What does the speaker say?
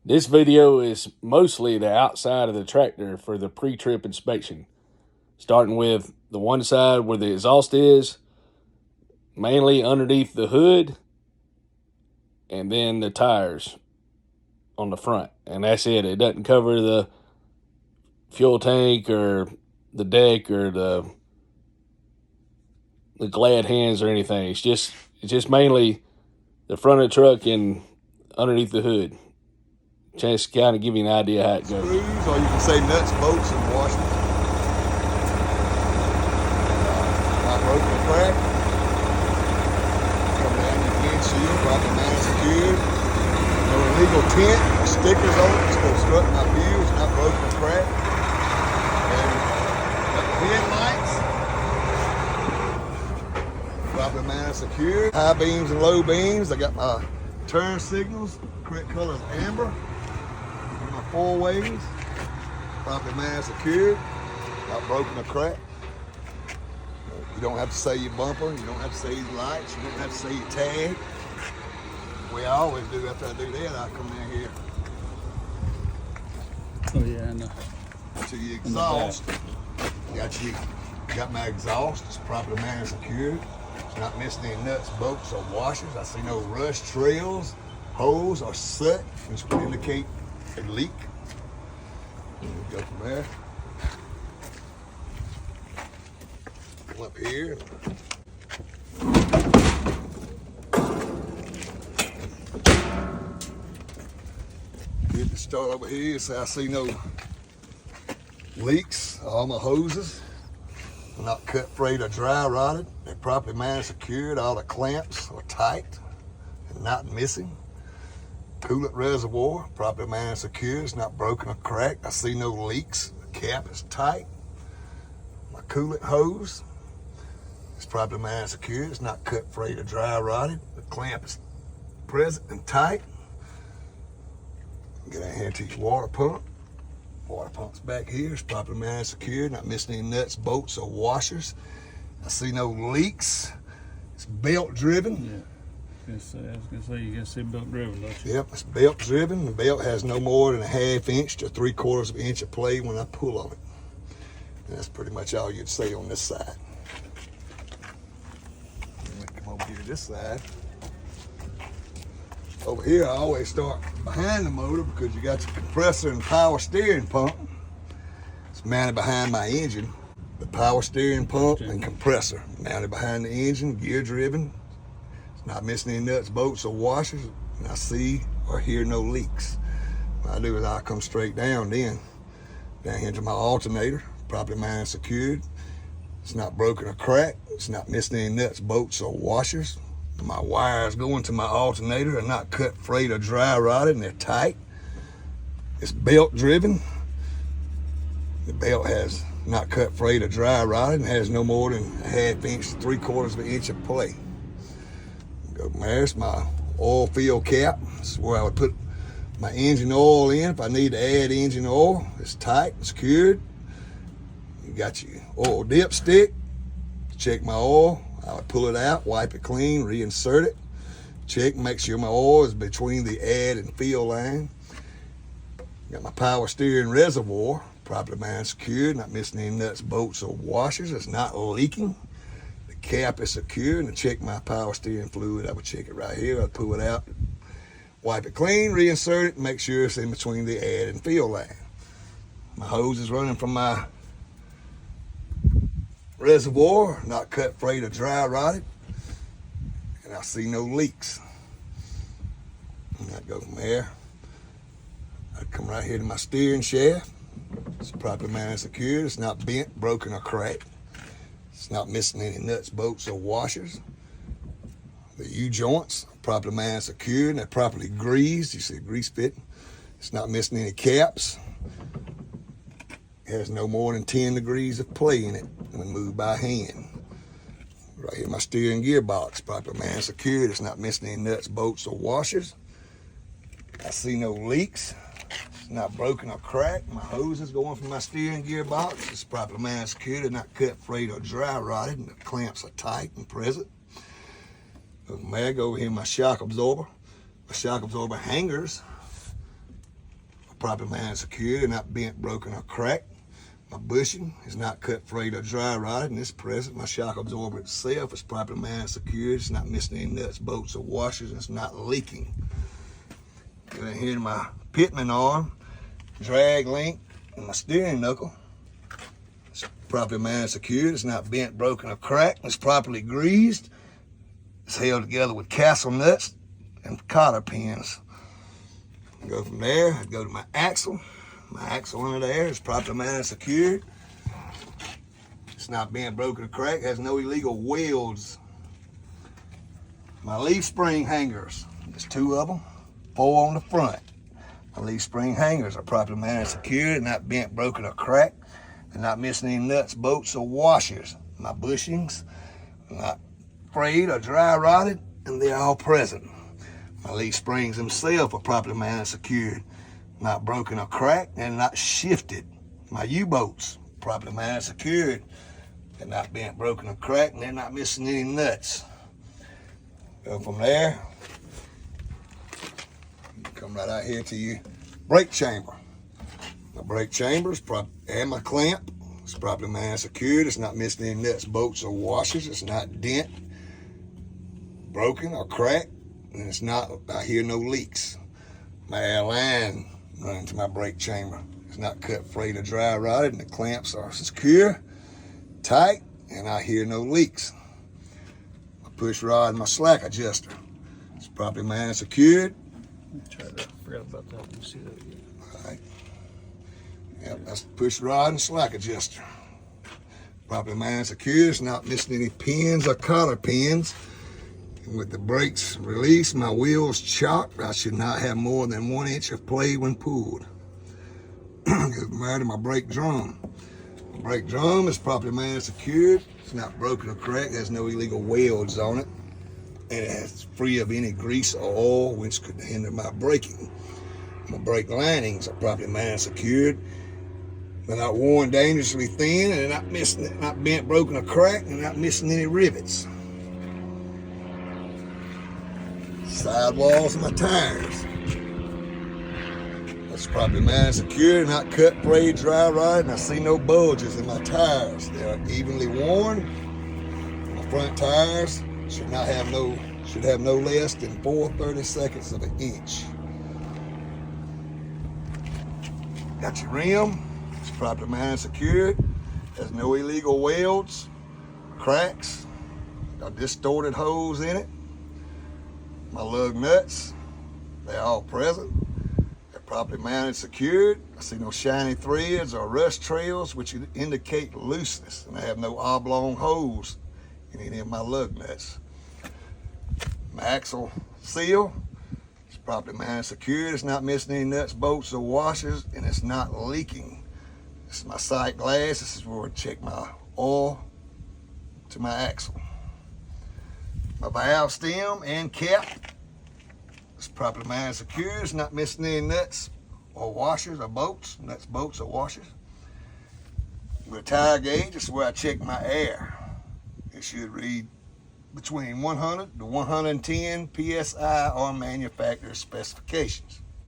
This video is mostly the outside of the tractor for the pre-trip inspection, starting with the one side where the exhaust is, mainly underneath the hood, and then the tires on the front. And that's it. It doesn't cover the fuel tank or the deck or the glad hands or anything. It's just mainly the front of the truck and underneath the hood. Just kind of give you an idea how it goes. Screws, or you can say nuts, bolts, and washers. Not broken or cracked. Come down to the windshield, proper man secured. No illegal tint or stickers on it to obstruct my view. It's not broken or cracked. And got the headlights. Proper man secured. High beams and low beams. I got my turn signals. Correct color is amber. Four ways, properly man secured, not broken or cracked. You don't have to say your bumper, you don't have to say your lights, you don't have to say your tag. The way I always do after I do that, I come in here to your exhaust. Got my exhaust, it's properly man secured. It's not missing any nuts, bolts, or washers. I see no rust trails, holes, or soot, which would indicate a leak. Go from there. Come up here. Get to start over here so I see no leaks. All my hoses are not cut, frayed, or dry rotted. They're properly man secured. All the clamps are tight and not missing. Coolant reservoir, properly man secured, it's not broken or cracked. I see no leaks. The cap is tight. My coolant hose is properly man secured, it's not cut, frayed, or dry rotted. The clamp is present and tight. Get out here to your water pump. Water pump's back here, it's properly man secured, not missing any nuts, bolts, or washers. I see no leaks. It's belt driven. Yeah. I was gonna say you can see belt driven, don't you? Yep, it's belt driven. The belt has no more than a 1/2 inch to 3/4 inch of play when I pull on it. And that's pretty much all you'd say on this side. Let me come over here to this side. Over here, I always start behind the motor because you got your compressor and power steering pump. It's mounted behind my engine. The power steering pump and compressor mounted behind the engine, gear driven. Not missing any nuts, bolts, or washers, and I see or hear no leaks. What I do is I come straight down here to my alternator, properly man secured. It's not broken or cracked. It's not missing any nuts, bolts, or washers. My wires going to my alternator are not cut, frayed, or dry rotted, and they're tight. It's belt driven. The belt has not cut, frayed, or dry rotted, and has no more than a 1/2 inch to 3/4 inch of play. There's my oil fill cap. This is where I would put my engine oil in if I need to add engine oil. It's tight and secured. You got your oil dipstick. Check my oil. I would pull it out, wipe it clean, reinsert it. Check, make sure my oil is between the add and fill line. Got my power steering reservoir, properly man secured, not missing any nuts, bolts, or washers. It's not leaking. Cap is secure, and to check my power steering fluid, I would check it right here. I'd pull it out, wipe it clean, reinsert it, and make sure it's in between the add and fill line. My hose is running from my reservoir, not cut, frayed, or dry rotted, and I see no leaks. And I'd go from there. I'd come right here to my steering shaft. It's properly man secured. It's not bent, broken, or cracked. It's not missing any nuts, bolts, or washers. The U-joints are properly man secured and they're properly greased. You see grease fitting. It's not missing any caps. It has no more than 10 degrees of play in it when moved by hand. Right here, my steering gearbox, properly man secured. It's not missing any nuts, bolts, or washers. I see no leaks. It's not broken or cracked. My hose is going from my steering gearbox. It's properly man secured. They're not cut, frayed, or dry rotted. And the clamps are tight and present. Go over here, my shock absorber. My shock absorber hangers properly manned and secured and not bent, broken, or cracked. My bushing is not cut, frayed, or dry rotted and is present. My shock absorber itself is properly manned and secured. It's not missing any nuts, bolts, or washers. And it's not leaking. Go in here to my pitman arm, drag link, and my steering knuckle. It's properly manned and secured. It's not bent, broken, or cracked. It's properly greased. It's held together with castle nuts and cotter pins. I go from there, I go to my axle. My axle under there is properly manned and secured. It's not bent, broken, or cracked. It has no illegal welds. My leaf spring hangers, there's 2 of them, 4 on the front. My leaf spring hangers are properly manned and secured, not bent, broken, or cracked. They're not missing any nuts, bolts, or washers. My bushings are not frayed or dry rotted, and they're all present. My leaf springs themselves are properly manned and secured, not broken or cracked, and not shifted. My U-bolts, properly manned and secured. They're not bent, broken, or cracked, and they're not missing any nuts. Go from there, come right out here to your brake chamber. My brake chamber is and my clamp is properly manned and secured. It's not missing any nuts, bolts, or washers. It's not dent, broken, or cracked, and it's not, I hear no leaks. My air line running to my brake chamber. It's not cut, frayed, or dry rotted, and the clamps are secure, tight, and I hear no leaks. My push rod and my slack adjuster. It's properly manned and secured. Forgot about that. Let me see that again. All right. Yep, that's the push rod and slack adjuster. Properly manned and secured. It's not missing any pins or cotter pins. And with the brakes released, my wheels chocked. I should not have more than 1 inch of play when pulled. Go to my brake drum. My brake drum is properly manned and secured. It's not broken or cracked. It has no illegal welds on it. And it is free of any grease or oil which could hinder my braking. My brake linings are properly manned and secured. They're not worn dangerously thin, and they're not bent, broken, or cracked, and they're not missing any rivets. Sidewalls of my tires. That's properly manned and secured, not cut, frayed, dry rotted, and I see no bulges in my tires. They are evenly worn. My front tires should have no less than 4/32 of an inch. Got your rim. It's properly manned and secured. Has no illegal welds, cracks, or distorted holes in it. My lug nuts, they're all present. They're properly mounted and secured. I see no shiny threads or rust trails which indicate looseness, and I have no oblong holes in any of my lug nuts. My axle seal is properly mounted and secured. It's not missing any nuts, bolts, or washers, and it's not leaking. This is my sight glass. This is where I check my oil to my axle. My valve stem and cap is properly mounted and secured. It's not missing any nuts or washers or bolts. Nuts, bolts, or washers. With a tire gauge, this is where I check my air. It should read between 100 to 110 PSI or manufacturer's specifications.